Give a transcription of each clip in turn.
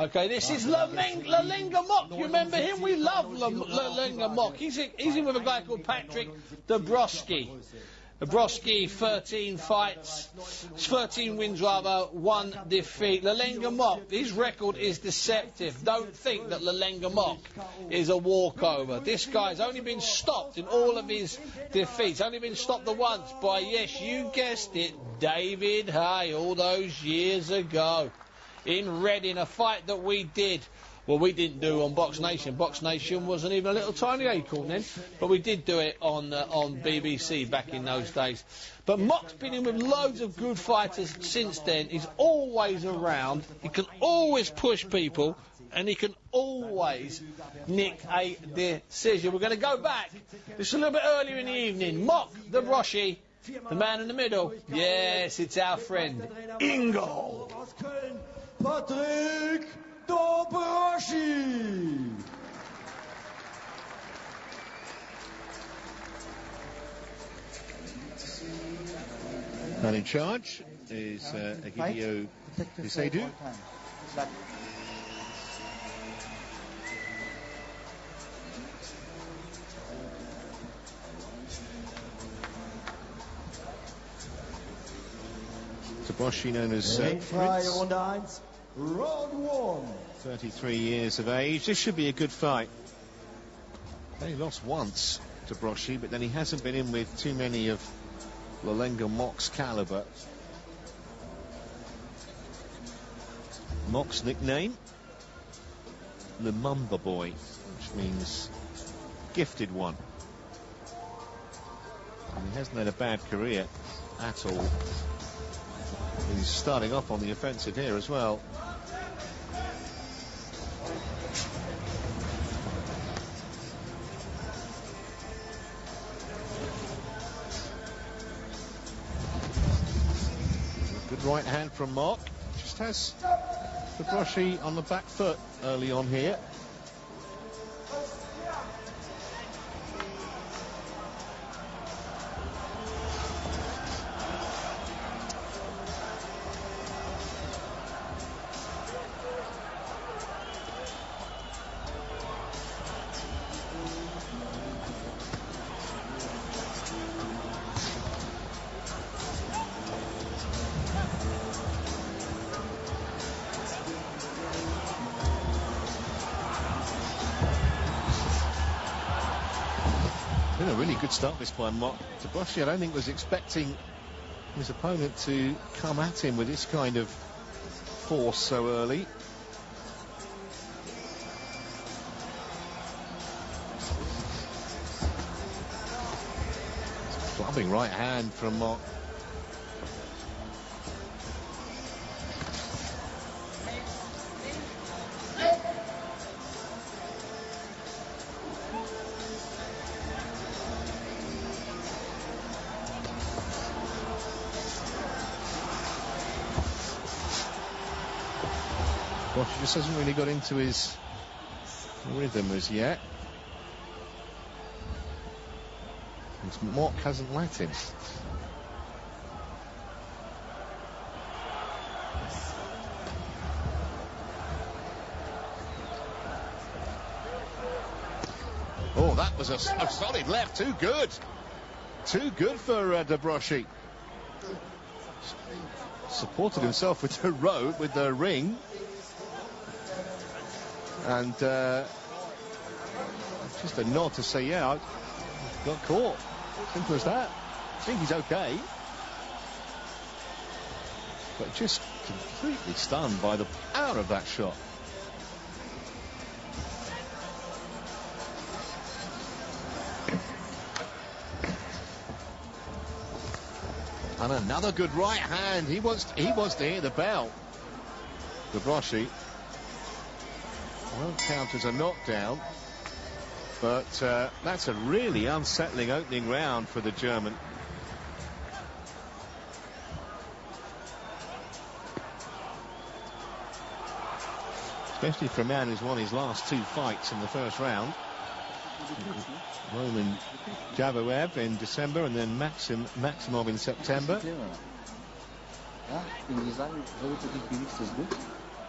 Okay, this is Lolenga Mock. You remember him? We love Lolenga Mock. He's in with a guy called Patrick Dobroschi. Dobroschi, 13 fights, 13 wins rather, 1 defeat. Lolenga Mock, his record is deceptive. Don't think that Lolenga Mock is a walkover. This guy's only been stopped in all of his defeats. Only been stopped the once by, yes, you guessed it, David Hay, all those years ago. In Reading, a fight that we did. Well, we didn't do on Box Nation. Box Nation wasn't even a little tiny acorn then, but we did do it on BBC back in those days. But Mock's been in with loads of good fighters since then. He's always around. He can always push people, and he can always nick a decision. We're going to go back. This is a little bit earlier in the evening. Mock, Dobroschi, the man in the middle. Yes, it's our friend Ingo. Patrick Dobroschi. And in charge is Egidio Isedu. Dobroschi, known as Prince. Round 1. 33 years of age. This should be a good fight. He lost once to Dobroschi, but then he hasn't been in with too many of Lolenga Mock's caliber. Mock's nickname, Lumumba Boy, which means gifted one. And he hasn't had a bad career at all. He's starting off on the offensive here as well. Good right hand from Mock. Just has Dobroschi on the back foot early on here. Been a really good start this by Mock. Dobroschi, I don't think, was expecting his opponent to come at him with this kind of force so early. Clubbing right hand from Mock. Dobroschi just hasn't really got into his rhythm as yet. And Mock hasn't let him. Oh, that was a solid left. Too good. Too good for Dobroschi. Supported himself with the rope, with the ring. And just a nod to say, yeah, I got caught. Simple as that. I think he's okay. But just completely stunned by the power of that shot. And another good right hand. He wants to hear the bell. Dobroschi. Won't count as a knockdown, but that's a really unsettling opening round for the German. Especially for a man who's won his last 2 fights in the first round. Roman Javoev in December and then Maximov in September.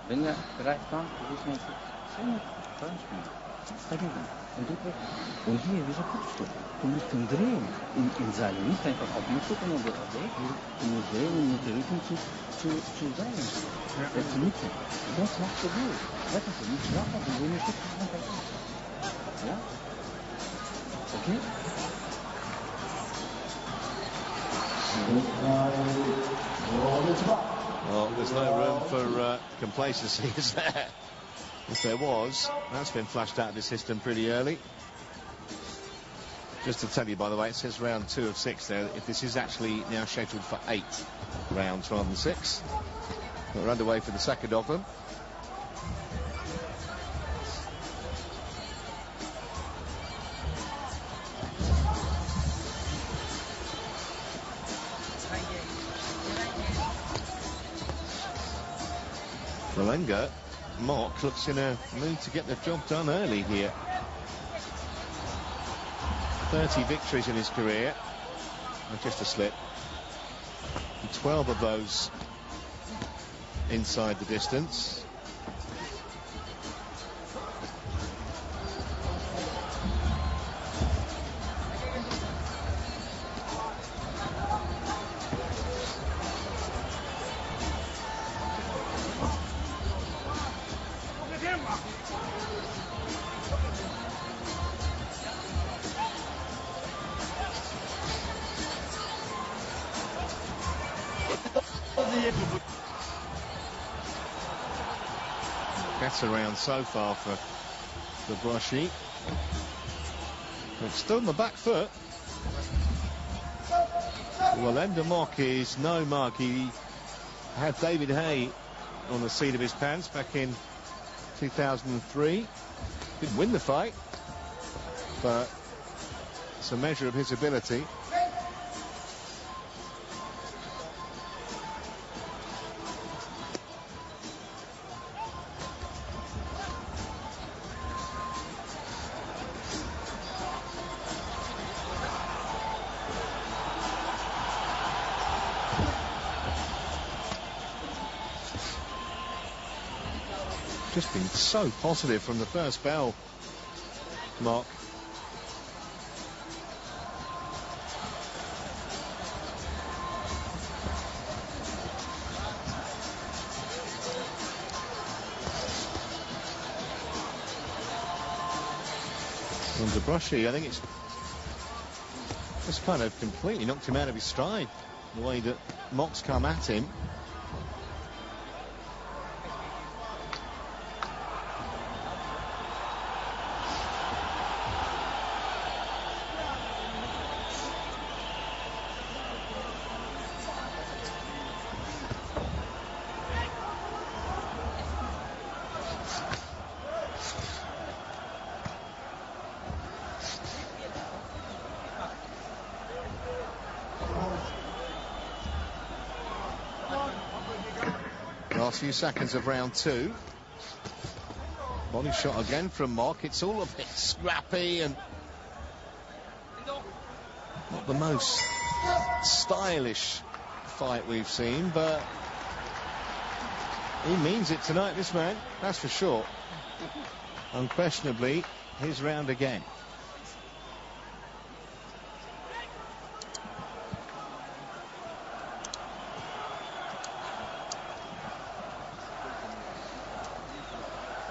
Wenn er bereit war, du bist nicht so und hier, wieso guckst du? Du musst ihn drehen in Seile, nicht einfach auf ihn gucken oder auf weg. Du musst drehen und mit dem Rücken zu Seile. Ja. Zu Mitte. Das machst du gut. Das ist nicht schwach, aber wenn du guckst, dann einfach aus. Ja? Okay? Well, there's no room for complacency, is there? If there was, that's been flashed out of the system pretty early. Just to tell you, by the way, it says round 2 of 6 there. If this is actually now scheduled for 8 rounds rather than 6. We're underway for the second of them. Lolenga, Mock looks in a mood to get the job done early here. 30 victories in his career, just a slip. And 12 of those inside the distance. Gets around so far for Dobroschi. It's still on the back foot. Lolenga Mock is no mug. He had David Hay on the seat of his pants back in 2003. Didn't win the fight, but it's a measure of his ability. Just been so positive from the first bell, Mock. And Dobroschi, I think it's just kind of completely knocked him out of his stride, the way that Mock's come at him. Last few seconds of round 2. Body shot again from Mock. It's all a bit scrappy and not the most stylish fight we've seen, but he means it tonight, this man, that's for sure. Unquestionably his round again.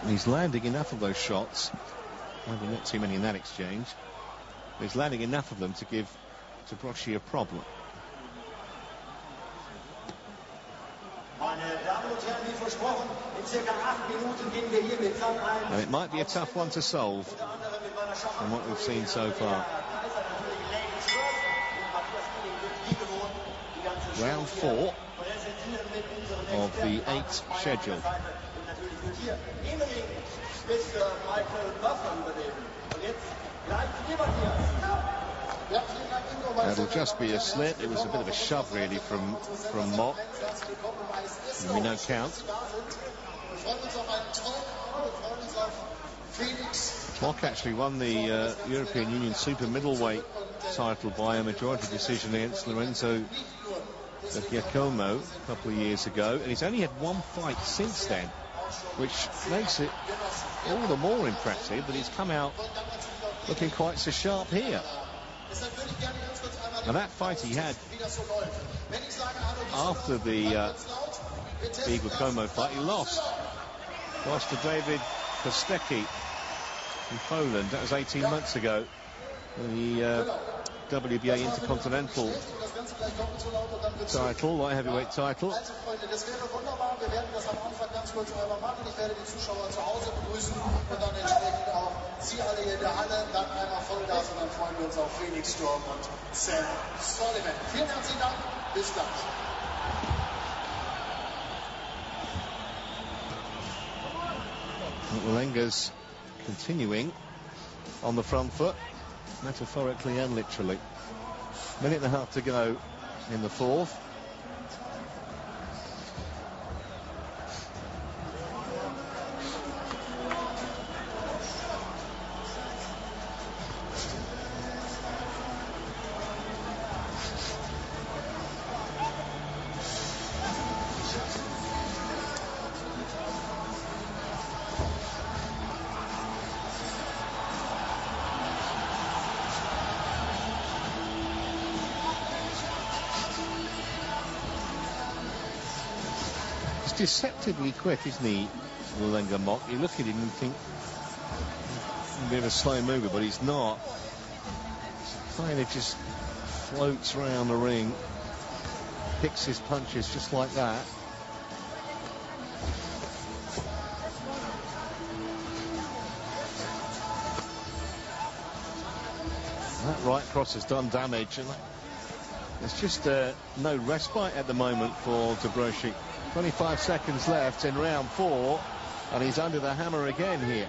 He's landing enough of those shots, maybe not too many in that exchange, but he's landing enough of them to give Dobroschi a problem. And it might be a tough one to solve from what we've seen so far. Round 4 of the 8 schedule. That'll just be a slip. It was a bit of a shove really from Mock. There'll be no count. Mock actually won the European Union super middleweight title by a majority decision against Lorenzo Giacomo a couple of years ago, and he's only had one fight since then which makes it all the more impressive that he's come out looking quite so sharp here. And that fight he had after the Igor Como fight, he lost to David Kostecki in Poland. That was 18 months ago. The WBA Intercontinental title, light heavyweight title. Lolenga's continuing on the front foot, metaphorically and literally. Minute and a half to go in the fourth. Deceptively quick, isn't he, Lolenga Mock? You look at him and think a bit of a slow mover, but he's not. Kind of just floats around the ring, picks his punches just like that. That right cross has done damage, and there's just no respite at the moment for Dobroschi. 25 seconds left in round 4, and he's under the hammer again here.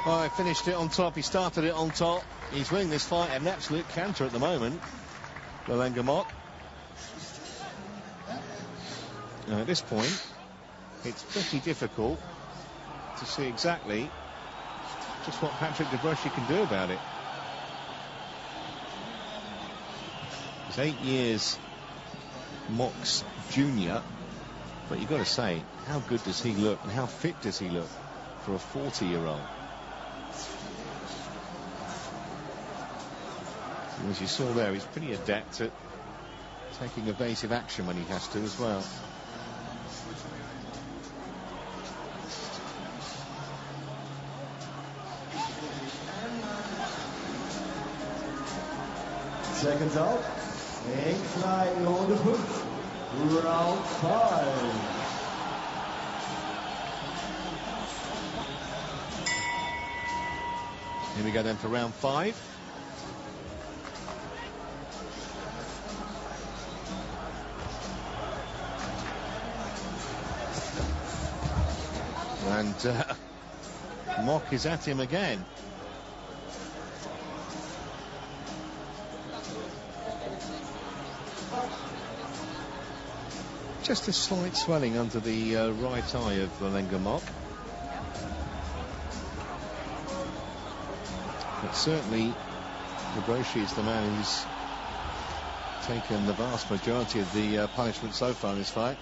Oh, he finished it on top. He started it on top. He's winning this fight at an absolute canter at the moment, Lolenga Mock. Now, at this point, it's pretty difficult to see exactly just what Patrick Dobroschi can do about it. He's 8 years Mock's junior, but you've got to say, how good does he look and how fit does he look for a 40-year-old? As you saw there, he's pretty adept at taking evasive action when he has to as well. Seconds out. Enklein Runde 5. Round 5. Here we go then for round 5. And Mock is at him again. Just a slight swelling under the right eye of Lolenga Mock. But certainly Dobroschi is the man who's taken the vast majority of the punishment so far in this fight.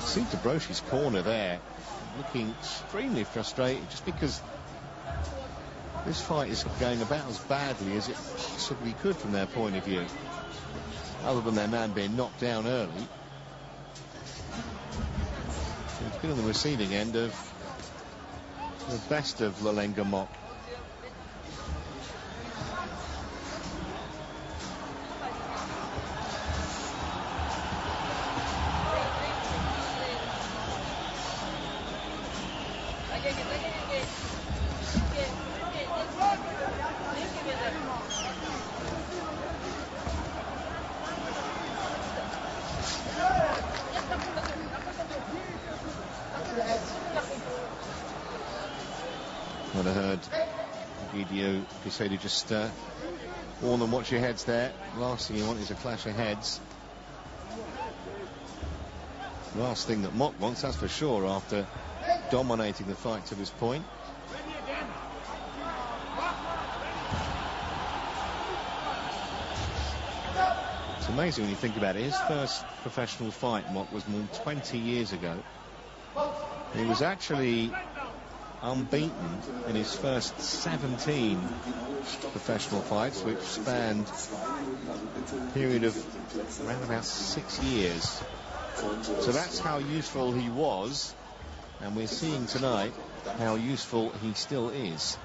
See Dobroschi's corner there, looking extremely frustrated, just because this fight is going about as badly as it possibly could from their point of view, other than their man being knocked down early. It's been on the receiving end of the best of Lolenga Mock. What I heard you, if you say to just warn them, watch your heads there. Last thing you want is a clash of heads. Last thing that Mock wants, that's for sure, after dominating the fight to this point. It's amazing when you think about it. His first professional fight, Mock, was more than 20 years ago. He was actually unbeaten in his first 17 professional fights, which spanned a period of around about 6 years. So that's how useful he was, and we're seeing tonight how useful he still is.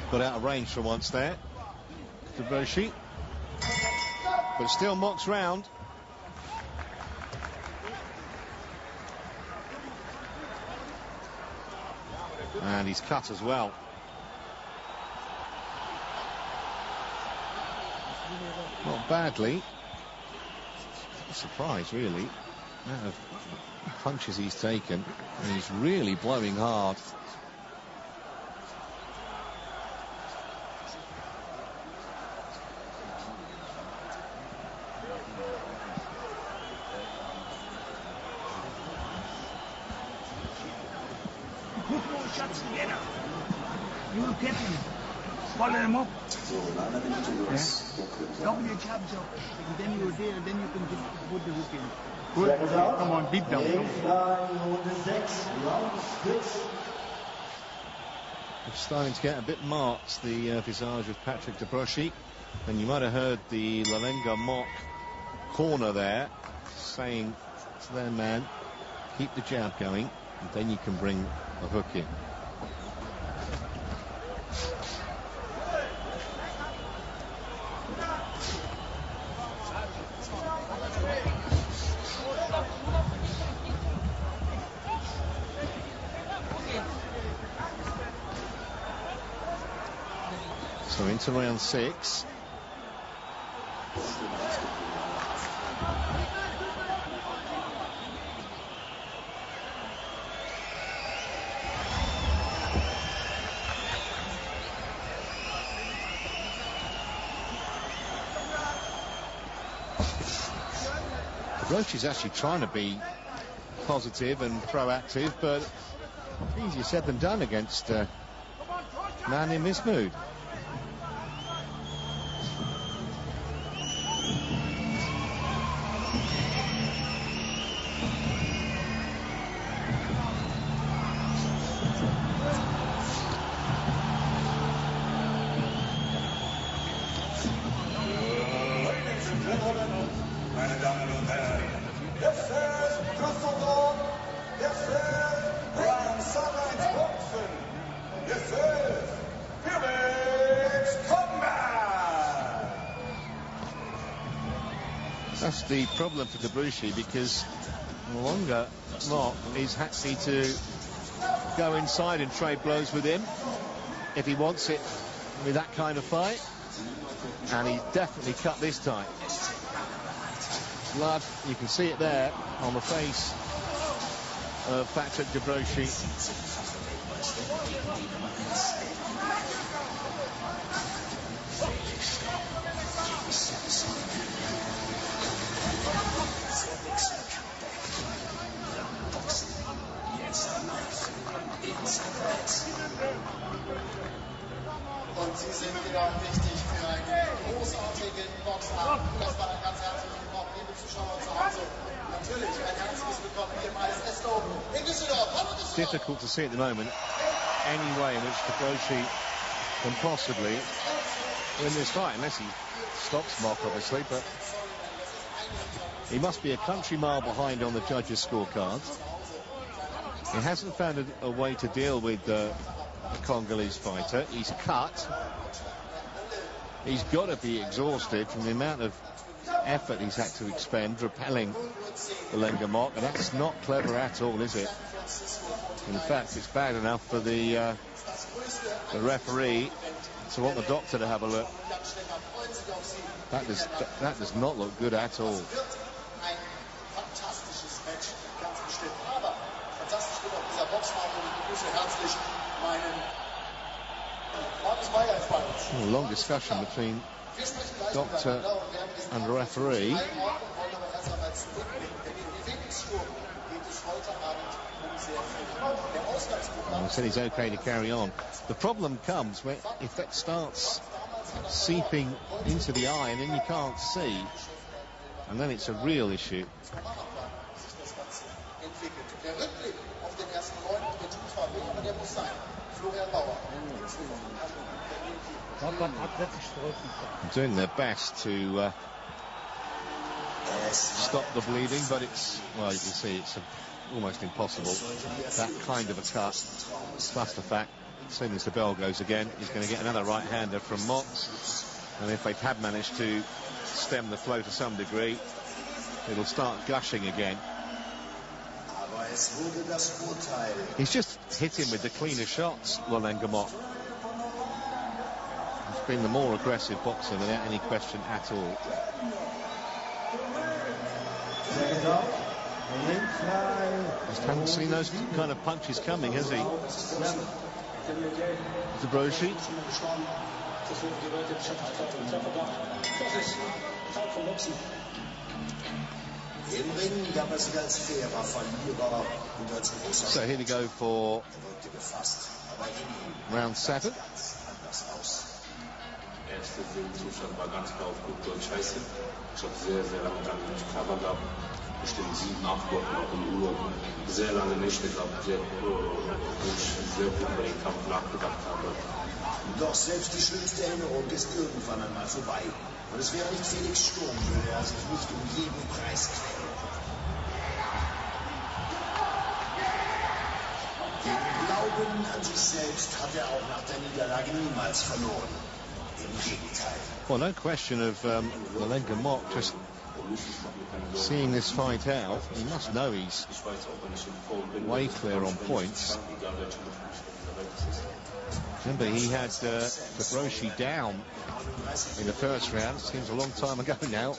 Got out of range for once there, Dobroschi, but still Mock's round. And he's cut as well. Not badly. I'm surprised, really. Amount of punches he's taken, and he's really blowing hard. Shots together. You will get him. Follow him up. Yeah. Double your jabs up. And then you're there, then you can just put the hook in. Good. Come on, beat down. It's starting to get a bit marked, the visage of Patrick Dobroschi. And you might have heard the Lolenga Mock corner there saying to their man, keep the jab going, and then you can bring a hook in. So into round 6. Dobroschi's actually trying to be positive and proactive, but easier said than done against a man in this mood. That's the problem for Dobroschi, because Lolenga Mock is happy to go inside and trade blows with him if he wants it with that kind of fight, and he definitely cut this time. Blood, you can see it there on the face of Patrick Dobroschi. Und Sie sind wieder wichtig für einen großartigen Boxabend. Erstmal ein ganz herzliches Willkommen, liebe Zuschauer zu Hause. Natürlich ein herzliches Willkommen hier im ISS-Dome in Düsseldorf. Hallo Düsseldorf! Difficult to see at the moment any way in which Dobroschi can possibly win this fight, unless he stops Mock, obviously, but he must be a country mile behind on the judges' scorecards. He hasn't found a way to deal with the Congolese fighter. He's cut. He's got to be exhausted from the amount of effort he's had to expend repelling the Lolenga mock, and that's not clever at all, is it? In fact, it's bad enough for the referee to want the doctor to have a look. That does not look good at all. A long discussion between doctor and referee. He said he's okay to carry on. The problem comes when if that starts seeping into the eye and then you can't see, and then it's a real issue. Doing their best to stop the bleeding, but it's, well, you can see it's almost impossible. That kind of a cut, plus the fact, as soon as the bell goes again, he's going to get another right-hander from Mock. And if they had managed to stem the flow to some degree, it'll start gushing again. He's just hit him with the cleaner shots, Lolenga Mock. He's been the more aggressive boxer without any question at all. Just hasn't seen those kind of punches coming, has he? Dobroschi. So here we go for round 7. Erste Zustand war ganz klar auf gut Deutsch scheiße. Ich habe sehr, sehr lange dann mit Cover gehabt. Bestimmt 7, 8 Wochen auch im Urlaub. Sehr lange Nächte gehabt, wo ich sehr gut über den Kampf nachgedacht habe. Doch selbst die schlimmste Erinnerung ist irgendwann einmal vorbei. Und es wäre nicht Felix Sturm, würde er sich nicht um jeden Preis quälen. Den Glauben an sich selbst hat er auch nach der Niederlage niemals verloren. Im Gegenteil. Well, no question of Lolenga Mock just seeing this fight out. He must know he's way clear on points. Remember, he had Dobroschi down in the first round. Seems a long time ago now.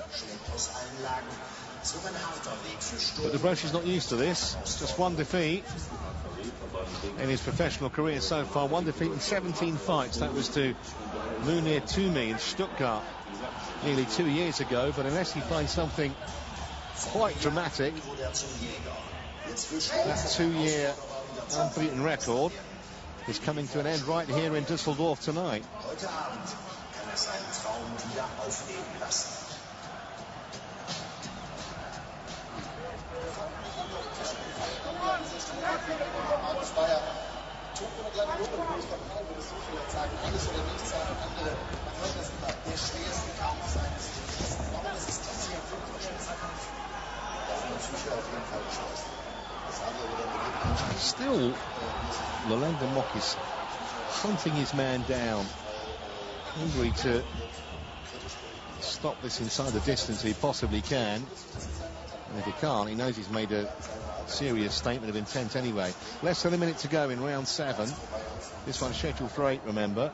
But Dobroschi's not used to this. Just one defeat in his professional career so far. One defeat in 17 fights. That was to Munir Toumi in Stuttgart nearly 2 years ago. But unless he finds something quite dramatic, that 2-year unbeaten record is coming to an end right here in Düsseldorf tonight. Still, Lolenga Mock is hunting his man down, hungry to stop this inside the distance he possibly can. And if he can't, he knows he's made a serious statement of intent anyway. Less than a minute to go in round 7. This one's scheduled for 8, remember.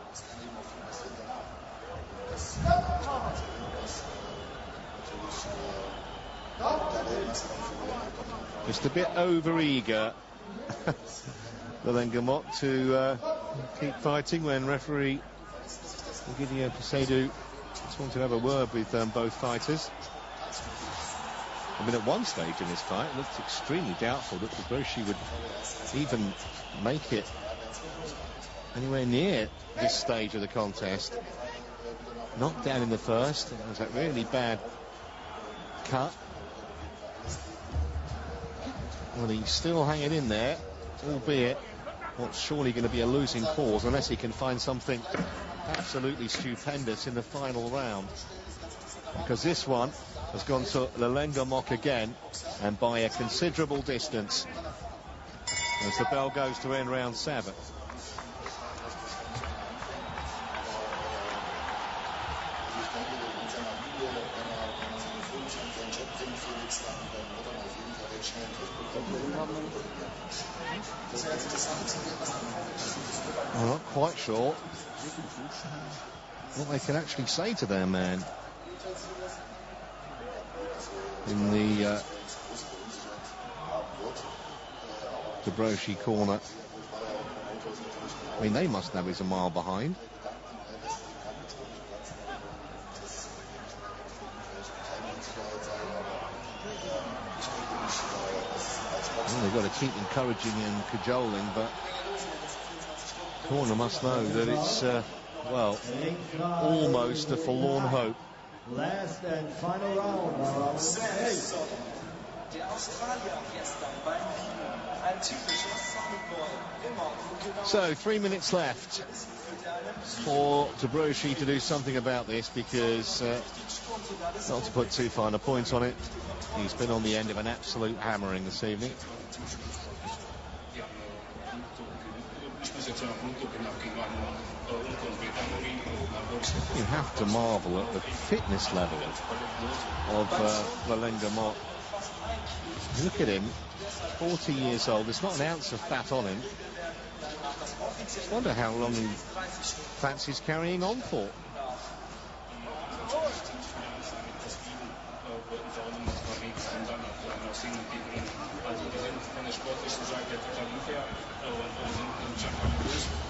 Just a bit over-eager, Lolenga Mock, to keep fighting when referee Gideon Poseidou just want to have a word with both fighters. I mean, at one stage in this fight, it looked extremely doubtful that Dobroschi would even make it anywhere near this stage of the contest. Knocked down in the first. It was that really bad cut. Well, he's still hanging in there, albeit what's surely going to be a losing cause unless he can find something absolutely stupendous in the final round. Because this one has gone to Lolenga Mock again, and by a considerable distance. as the bell goes to end round 7. I'm not quite sure what they can actually say to their man in the Dobroschi corner. I mean, they must know he's a mile behind. Well, they've got to keep encouraging and cajoling, but corner must know that it's, well, almost a forlorn hope. Last and final round. So 3 minutes left for Dobroschi to do something about this, because not to put too fine a point on it, he's been on the end of an absolute hammering this evening. You have to marvel at the fitness level of Lolenga. Look at him, 40 years old. There's not an ounce of fat on him. I wonder how long he fancies carrying on for.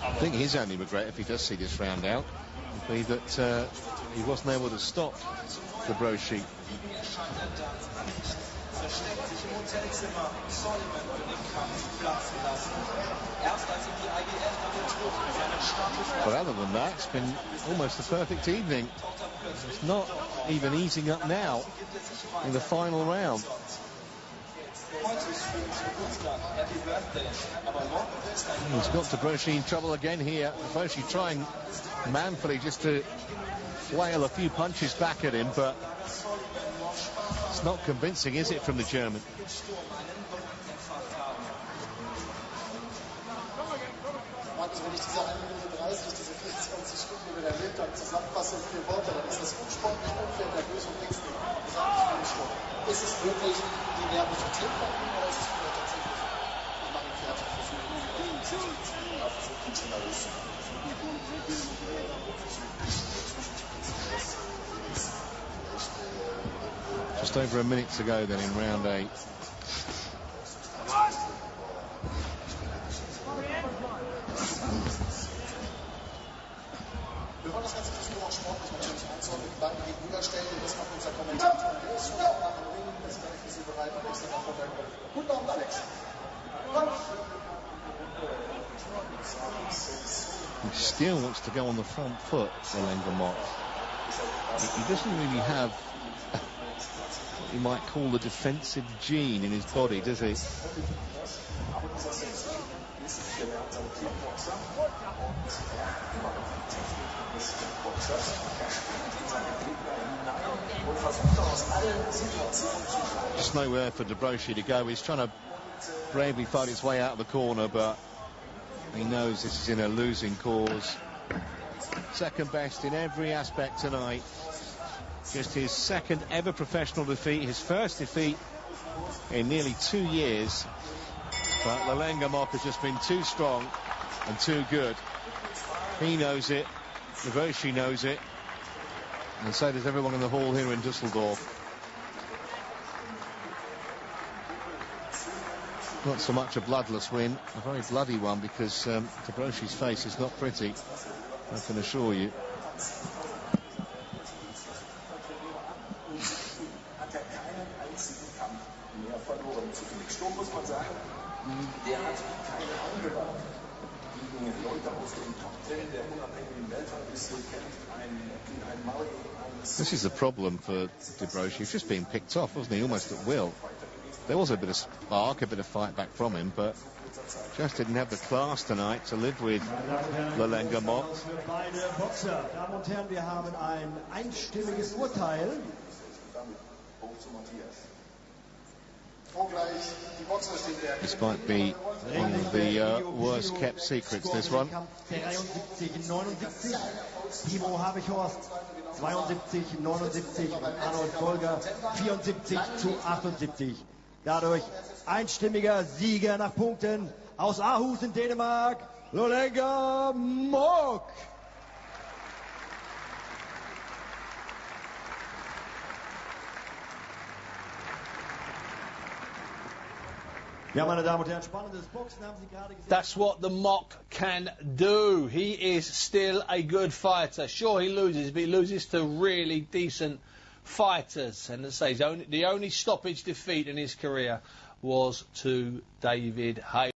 I think his only regret, if he does see this round out, would be that he wasn't able to stop Dobroschi. But other than that, it's been almost a perfect evening. It's not even easing up now in the final round. He's got Dobroschi in trouble again here. Dobroschi trying manfully just to flail a few punches back at him, but it's not convincing, is it, from the German? Wenn ich diese 1 Minute 30, diese 24 Stunden über der Welt zusammenfasse in 4 Worte, dann ist das unsportlich, unfair, nervös und ängstlich. Das habe ich nicht vor. Ist es wirklich die Nervosität bei ihm, oder ist es vielleicht tatsächlich, ich mache ihn fertig, versuche ihn zu nervös zu machen. Just over a minute to go then in round 8. Wir wollen das Ganze versuchen, auch sportlich natürlich einzuordnen, die beiden gegenüberstellen, und das macht unser Kommentator. Der ist schon auch nach dem Ring, das werde ich für Sie bereit, und ich sage von der Guten Abend, Alex. He still wants to go on the front foot, Lolenga. He doesn't really have what you might call the defensive gene in his body, does he? Just nowhere for Dobroschi to go. He's trying to bravely fight his way out of the corner, but he knows this is in a losing cause. Second best in every aspect tonight. Just his second ever professional defeat, his first defeat in nearly 2 years. But Lolenga has just been too strong and too good. He knows it, Dobroschi knows it, and so does everyone in the hall here in Dusseldorf. Not so much a bloodless win, a very bloody one, because Dobroschi's face is not pretty, I can assure you. This is the problem for Dobroschi. He's just being picked off, wasn't he, almost at will. There was a bit of spark, a bit of fight back from him, but just didn't have the class tonight to live with Lolenga. Beide Boxer. Damen und Herren, wir haben ein einstimmiges Urteil. This might be one of the worst kept secrets, this one. 73-79. Timo Habichhorst 72-79 und Arnold Folger 74-78. Dadurch einstimmiger Sieger nach Punkten aus Aarhus in Dänemark, Lolenga Mock. Ja, meine Damen und Herren, spannendes Boxen haben Sie gerade gesehen. That's what the Mock can do. He is still a good fighter. Sure, he loses, but he loses to really decent fighters. And as I say, the only stoppage defeat in his career was to David Hay.